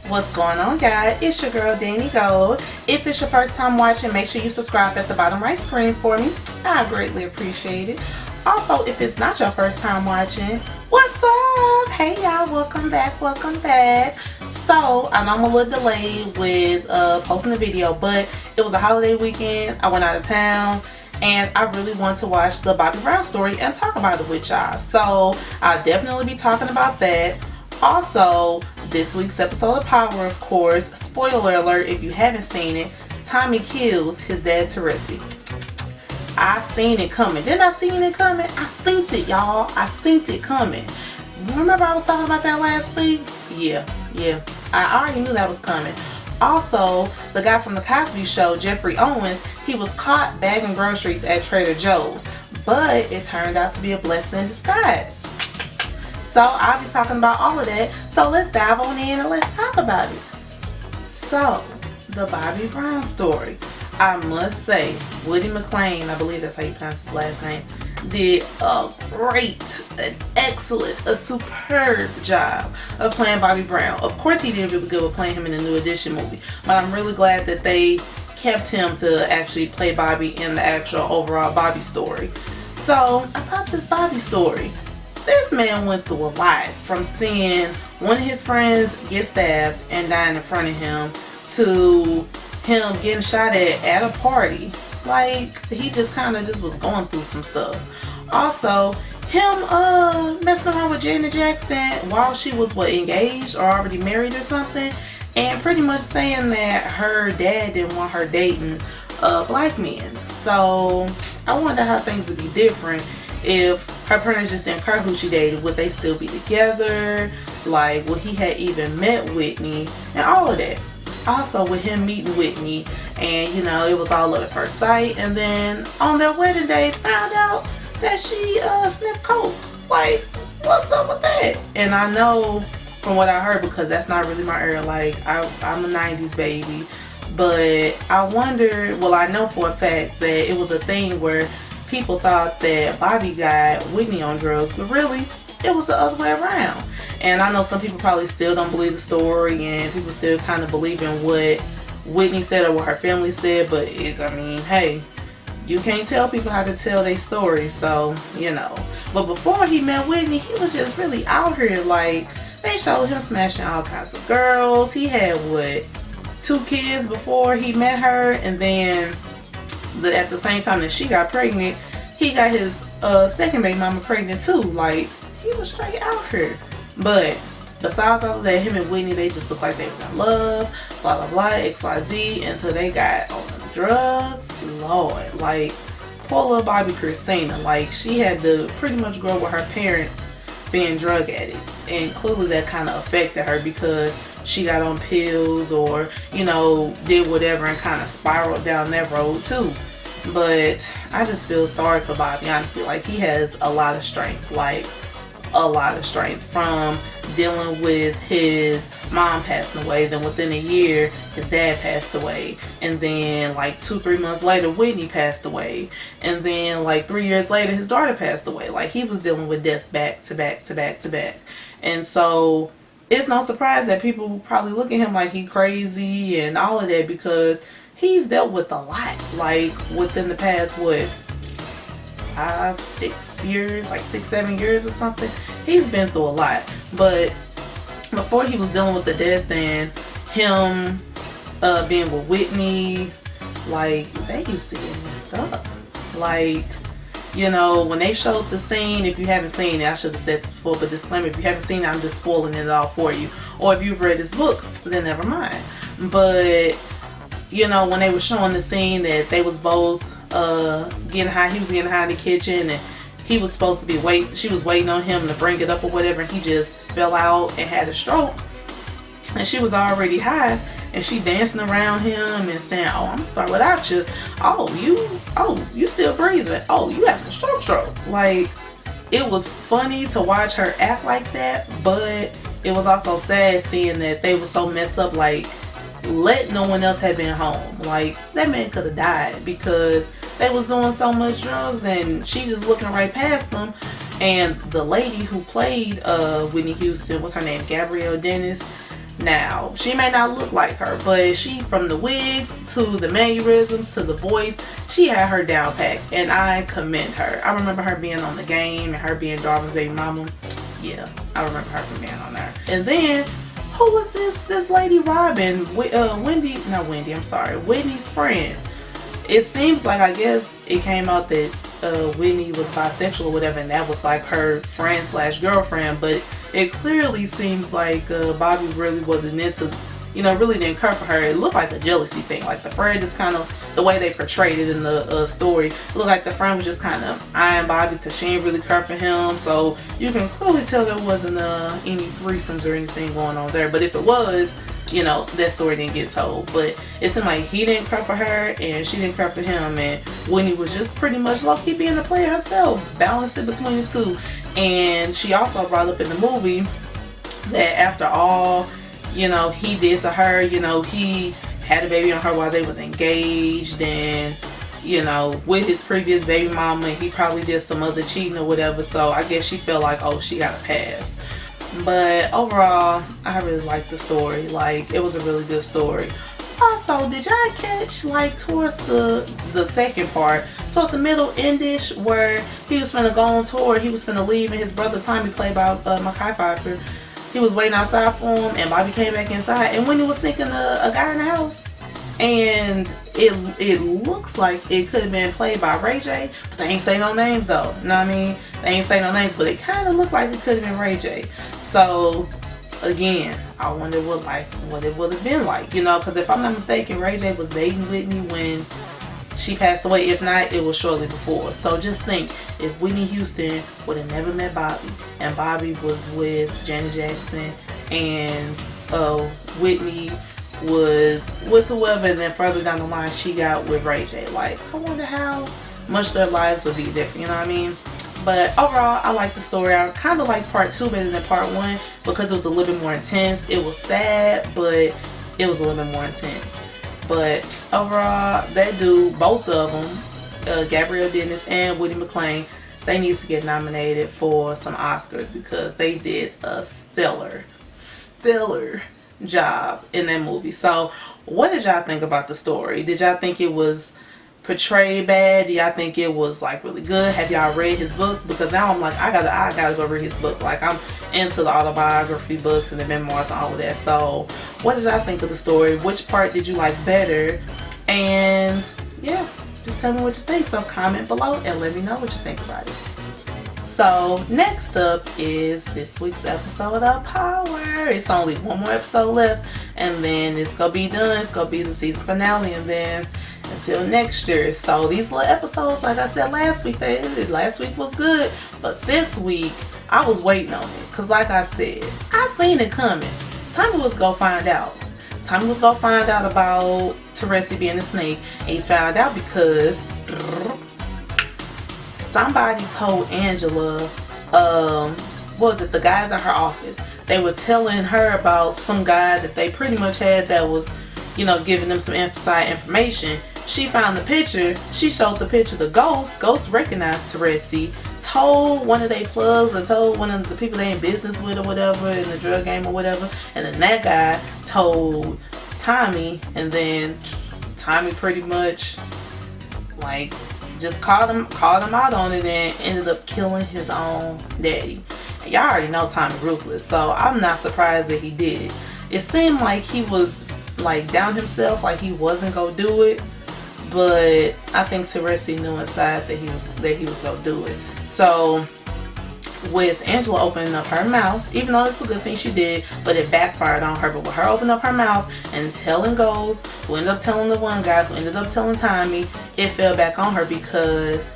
What's going on, guys? It's your girl Danny Gold. If it's your first time watching, make sure you subscribe at the bottom right screen for me. I greatly appreciate it. Also, if it's not your first time watching, what's up? Hey y'all, welcome back, welcome back. So I know I'm a little delayed with posting the video, but it was a holiday weekend. I went out of town and I really want to watch the Bobby Brown story and talk about it with y'all. So I'll definitely be talking about that. Also, this week's episode of Power, of course, spoiler alert if you haven't seen it, Tommy kills his dad Teresi. I seen it coming. Didn't I see it coming? I seen it, y'all. I seen it coming. Remember I was talking about that last week? Yeah. I already knew that was coming. Also, the guy from the Cosby Show, Geoffrey Owens, he was caught bagging groceries at Trader Joe's, but it turned out to be a blessing in disguise. So I'll be talking about all of that. So let's dive on in and let's talk about it. So, the Bobby Brown story. I must say, Woody McClain, I believe that's how you pronounce his last name, did a great, an excellent, a superb job of playing Bobby Brown. Of course he did really good with playing him in the New Edition movie, but I'm really glad that they kept him to actually play Bobby in the actual overall Bobby story. So, about this Bobby story. This man went through a lot, from seeing one of his friends get stabbed and dying in front of him to him getting shot at a party. Like, he just kind of just was going through some stuff. Also, him messing around with Janet Jackson while she was engaged or already married or something, and pretty much saying that her dad didn't want her dating black men. So I wonder how things would be different if her parents just didn't care who she dated. Would they still be together? Like, would he had even met Whitney and all of that? Also, with him meeting Whitney, and you know, it was all love at first sight, and then on their wedding day found out that she sniffed coke. Like, what's up with that? And I know from what I heard, because that's not really my era, like I'm a 90s baby, but I wonder, well, I know for a fact that it was a thing where people thought that Bobby got Whitney on drugs, but really it was the other way around. And I know some people probably still don't believe the story, and people still kind of believe in what Whitney said or what her family said, but I mean, hey, you can't tell people how to tell their story, so, you know. But before he met Whitney, he was just really out here. Like, they showed him smashing all kinds of girls. He had, 2 kids before he met her, and then at the same time that she got pregnant, he got his second baby mama pregnant too. Like, he was straight out here. But besides all of that, him and Whitney, they just looked like they was in love, blah blah blah, XYZ, until they got on the drugs. Lord, like, poor little Bobby Christina, like, she had to pretty much grow with her parents being drug addicts, and clearly that kind of affected her because she got on pills or, you know, did whatever and kind of spiraled down that road too. But I just feel sorry for Bobby, honestly. Like, he has a lot of strength, like a lot of strength, from dealing with his mom passing away. Then within a year his dad passed away, and then like 2-3 months later Whitney passed away, and then like 3 years later his daughter passed away. Like, he was dealing with death back to back to back to back. And so it's no surprise that people probably look at him like he crazy and all of that, because he's dealt with a lot. Like, within the past 5-6 years, like 6-7 years or something, he's been through a lot. But before he was dealing with the death and him being with Whitney, like, they used to get messed up. Like, you know, when they showed the scene, if you haven't seen it, I should have said this before, but disclaimer, if you haven't seen it, I'm just spoiling it all for you. Or if you've read this book, then never mind. But, you know, when they were showing the scene that they was both getting high, he was getting high in the kitchen, and he was supposed to be she was waiting on him to bring it up or whatever, and he just fell out and had a stroke, and she was already high, and she dancing around him and saying, oh, I'm gonna start without you, you still breathing, oh, you having a stroke. Like, it was funny to watch her act like that, but it was also sad seeing that they were so messed up. Like, let no one else have been home. Like, that man could have died because they was doing so much drugs, and she just looking right past them. And the lady who played Whitney Houston, what's her name, Gabrielle Dennis, Now, she may not look like her, but she, from the wigs to the mannerisms to the voice, she had her down pat, and I commend her. I remember her being on The Game and her being Darwin's baby mama. Yeah, I remember her from being on there. And then, who was this lady Robin? Whitney's friend. It seems like, I guess it came out that Whitney was bisexual or whatever, and that was like her friend slash girlfriend, but it clearly seems like Bobby really wasn't into, really didn't care for her. It looked like a jealousy thing. Like the friend just kind of, the way they portrayed it in the story, it looked like the friend was just kind of eyeing Bobby because she didn't really care for him. So you can clearly tell there wasn't any threesomes or anything going on there. But if it was, that story didn't get told. But it seemed like he didn't care for her and she didn't care for him, and Whitney was just pretty much low-key being a player herself, balancing between the two. And she also brought up in the movie that after all, he did to her, he had a baby on her while they was engaged, and with his previous baby mama, he probably did some other cheating or whatever. So I guess she felt like, oh, she got a pass. But overall, I really liked the story. Like, it was a really good story. Also, did y'all catch, like, towards the second part, towards the middle endish, where he was finna go on tour, he was finna leave, and his brother Tommy, played by Mekhi Phifer, he was waiting outside for him, and Bobby came back inside, and when he was sneaking a guy in the house, and it looks like it could have been played by Ray J, but they ain't say no names though. You know what I mean? They ain't say no names, but it kind of looked like it could have been Ray J. So again, I wonder what it would have been like, because if I'm not mistaken, Ray J was dating Whitney when she passed away. If not, it was shortly before. So just think, if Whitney Houston would have never met Bobby, and Bobby was with Janet Jackson, and Whitney was with whoever, and then further down the line she got with Ray J. Like, I wonder how much their lives would be different, you know what I mean? But overall, I like the story. I kind of like part 2 better than part 1 because it was a little bit more intense. It was sad, but it was a little bit more intense. But overall, that dude, both of them, Gabrielle Dennis and Woody McClain, they need to get nominated for some Oscars because they did a stellar job in that movie. So what did y'all think about the story? Did y'all think it was portrayed bad? Do y'all think it was like really good? Have y'all read his book? Because now I'm like, I gotta go read his book. Like, I'm into the autobiography books and the memoirs and all of that. So what did y'all think of the story? Which part did you like better? And yeah, just tell me what you think. So comment below and let me know what you think about it. So next up is this week's episode of Power. It's only one more episode left, and then it's gonna be done. It's gonna be the season finale, and then until next year. So these little episodes, like I said last week was good, but this week I was waiting on it, because like I said, I seen it coming. Tommy was gonna find out. Tommy was gonna find out about Teresi being a snake, and he found out because somebody told Angela, what was it, the guys at her office, they were telling her about some guy that they pretty much had that was, giving them some inside information. She found the picture, she showed the picture to Ghost. Ghost recognized Teresi, told one of their plugs, or told one of the people they in business with or whatever, in the drug game or whatever, and then that guy told Tommy, and then Tommy pretty much like just called him out on it and ended up killing his own daddy. And y'all already know Tommy ruthless, so I'm not surprised that he did it. It seemed like he was like down himself, like he wasn't gonna do it, but I think Teresi knew inside that he was gonna do it. So with Angela opening up her mouth, even though it's a good thing she did, but it backfired on her. But with her opening up her mouth and telling Ghost, who ended up telling the one guy, who ended up telling Tommy, it fell back on her because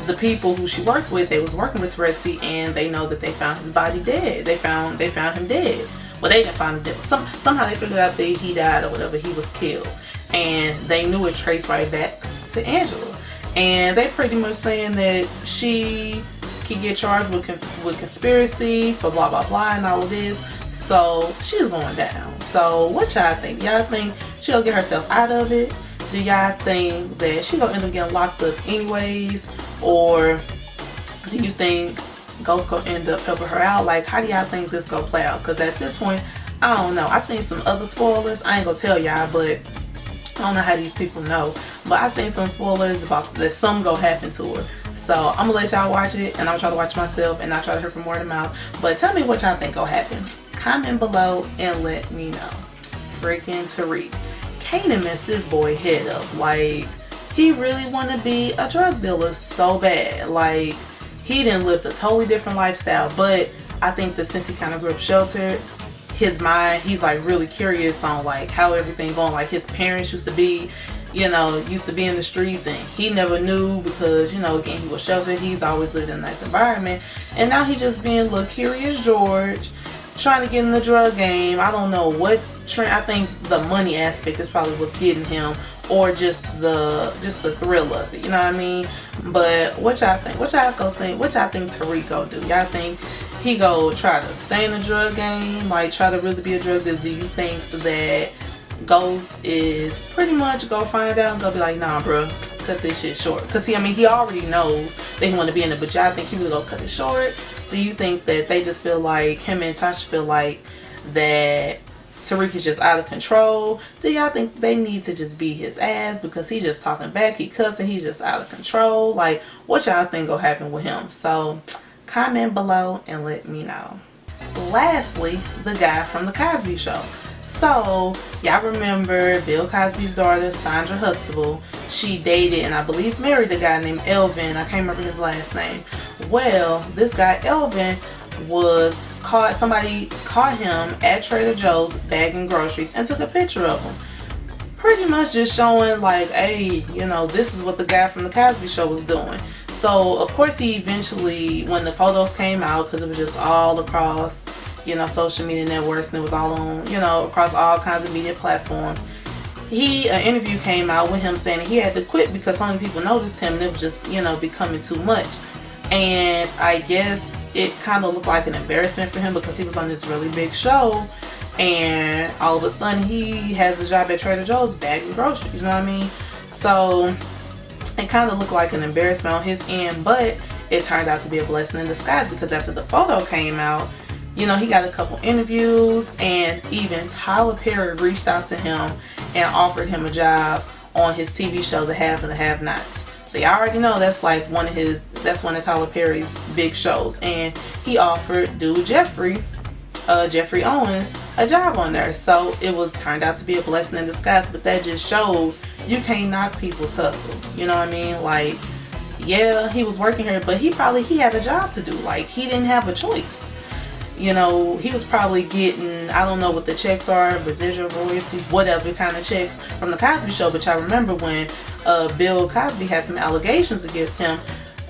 the people who she worked with, they was working with Teresi, and they know that they found his body dead. They found him dead. Well, they didn't find him dead. Somehow they figured out that he died or whatever, he was killed. And they knew it traced right back to Angela. And they pretty much saying that she could get charged with conspiracy for blah blah blah and all of this. So she's going down. So what y'all think? Y'all think she'll get herself out of it? Do y'all think that she gonna end up getting locked up anyways? Or do you think Ghost gonna end up helping her out? Like, how do y'all think this gonna play out? Because at this point, I don't know. I seen some other spoilers. I ain't gonna tell y'all, but I don't know how these people know. But I seen some spoilers about that something gonna happen to her. So I'm gonna let y'all watch it, and I'm gonna try to watch myself and not try to hear from word of mouth. But tell me what y'all think gonna happen. Comment below and let me know. Freaking Tariq. Can't mess this boy head up. Like, he really wanna be a drug dealer so bad. Like, he didn't live a totally different lifestyle. But I think that since he kind of grew up sheltered, his mind, he's like really curious on like how everything going. Like, his parents used to be, you know, used to be in the streets, and he never knew because, you know, again, he was sheltered. He's always lived in a nice environment, and now he just being a little curious George, trying to get in the drug game. I don't know what trend. I think the money aspect is probably what's getting him, or just the thrill of it. You know what I mean? But what y'all think? What y'all think? What y'all think Tariq go do? Y'all think he go try to stay in the drug game, like try to really be a drug dealer? Do you think that Ghost is pretty much go find out and go be like, nah, bro, cut this shit short? Because he already knows that he want to be in it, but y'all think he really go cut it short? Do you think that they just feel like, him and Tasha feel like that Tariq is just out of control? Do y'all think they need to just beat his ass because he just talking back, he cussing, he's just out of control? Like, what y'all think will happen with him? So comment below and let me know. Lastly, the guy from the Cosby Show. So y'all remember Bill Cosby's daughter, Sandra Huxtable? She dated and I believe married a guy named Elvin. I can't remember his last name. Well, this guy Elvin was caught, somebody caught him at Trader Joe's bagging groceries and took a picture of him, pretty much just showing like, hey, you know, this is what the guy from the Cosby Show was doing. So of course he eventually, when the photos came out, because it was just all across, you know, social media networks, and it was all on, you know, across all kinds of media platforms, an interview came out with him saying that he had to quit because so many people noticed him and it was just, you know, becoming too much. And I guess it kind of looked like an embarrassment for him because he was on this really big show, and all of a sudden he has a job at Trader Joe's bagging groceries, you know what I mean? So it kind of looked like an embarrassment on his end, but it turned out to be a blessing in disguise because after the photo came out, you know, he got a couple interviews, and even Tyler Perry reached out to him and offered him a job on his TV show, The Have and the Have-Nots. So y'all already know that's like one of Tyler Perry's big shows, and he offered dude Geoffrey Owens a job on there. So it was turned out to be a blessing in disguise. But that just shows you can't knock people's hustle. You know what I mean? Like, yeah, he was working here, but he had a job to do. Like, he didn't have a choice. You know, he was probably getting, I don't know what the checks are, residual royalties, whatever kind of checks from the Cosby Show. But y'all remember when Bill Cosby had them allegations against him,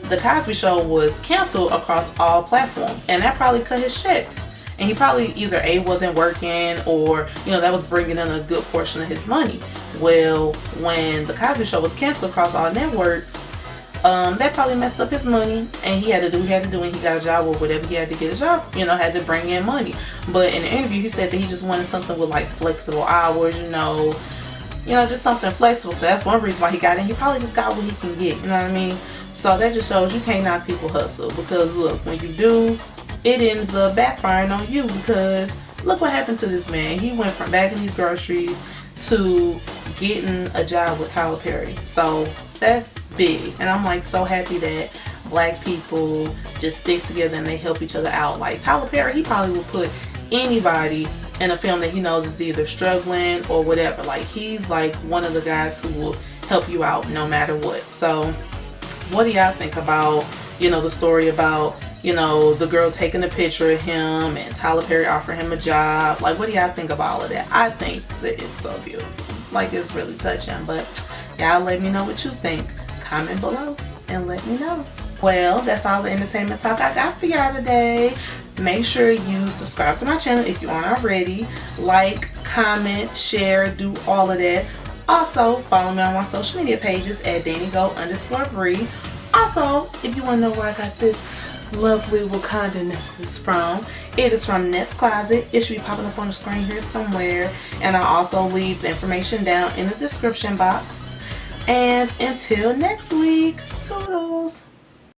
the Cosby Show was canceled across all platforms, and that probably cut his checks. And he probably either A, wasn't working, or, you know, that was bringing in a good portion of his money. Well, when the Cosby Show was canceled across all networks, that probably messed up his money, and he had to do, and he got a job or whatever he had to get a job, you know, had to bring in money. But in the interview, he said that he just wanted something with like flexible hours, you know, just something flexible. So that's one reason why he got in. He probably just got what he can get, you know what I mean? So that just shows you can't knock people hustle, because look, when you do, it ends up backfiring on you, because look what happened to this man. He went from bagging these groceries to getting a job with Tyler Perry. So that's big, and I'm like so happy that black people just sticks together and they help each other out. Like Tyler Perry, he probably would put anybody in a film that he knows is either struggling or whatever. Like, he's like one of the guys who will help you out no matter what. So what do y'all think about, you know, the story about, you know, the girl taking a picture of him and Tyler Perry offering him a job? Like, what do y'all think about all of that? I think that it's so beautiful. Like, it's really touching. But y'all let me know what you think. Comment below and let me know. Well, that's all the entertainment talk I got for y'all today. Make sure you subscribe to my channel if you aren't already. Like, comment, share, do all of that. Also, follow me on my social media pages at DaniGo_Bree. Also, if you want to know where I got this lovely Wakanda necklace from, it is from Net's Closet. It should be popping up on the screen here somewhere. And I'll also leave the information down in the description box. And until next week, toodles.